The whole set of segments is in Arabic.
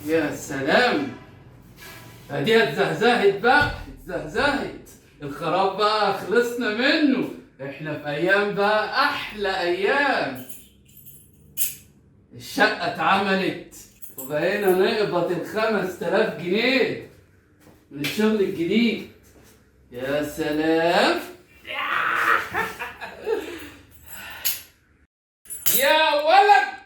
يا سلام، ادي اتزهزهت بقى، اتزهزهت الخراب بقى، خلصنا منه. احنا في ايام بقى، احلى ايام. الشقة اتعملت وبقينا نقبض ال5000 جنيه من الشغل الجديد. يا سلام. يا ولد،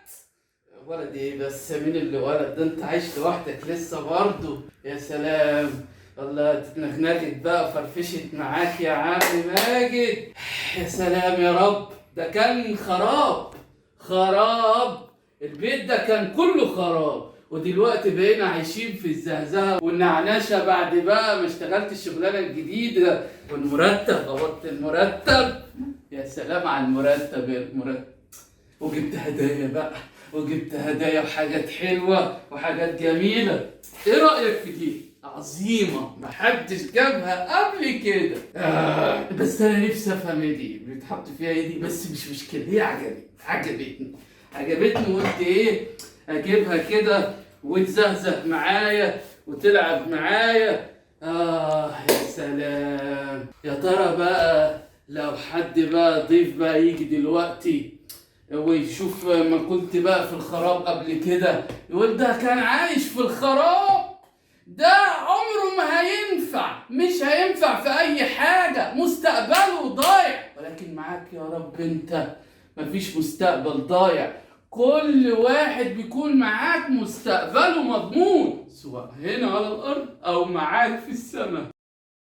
ولد ايه بس؟ مين اللي ولد ده؟ انت عايش لوحدك لسه برضه؟ يا سلام، والله اتنغنغت بقى، فرفشت معاك يا عم ماجد. يا سلام يا رب، ده كان خراب خراب، البيت ده كان كله خراب، ودلوقتي بقينا عايشين في الزهزهه والنعنشه بعد بقى ما اشتغلت الشغلانه الجديده. والمرتب، قبضت المرتب. يا سلام على المرتب، يا المرتب. وجبت هدايا بقى، وجبت هدايا وحاجات حلوة وحاجات جميلة. ايه رأيك في دي؟ عظيمة، محدش جابها قبل كده. بس انا نفسي افهم ايه دي بيتحط فيها ايه دي، بس مش مشكلة، هي عجبتني وقلت ايه، اجيبها كده وتزهزه معايا وتلعب معايا. يا سلام. يا ترى بقى لو حد بقى ضيف بقى يجي دلوقتي ويشوف ما كنت بقى في الخراب قبل كده، يقول ده كان عايش في الخراب، ده عمره ما هينفع، مش هينفع في اي حاجة، مستقبله ضايع. ولكن معاك يا رب انت مفيش مستقبل ضايع، كل واحد بيكون معاك مستقبله مضمون، سواء هنا على الارض او معاك في السماء.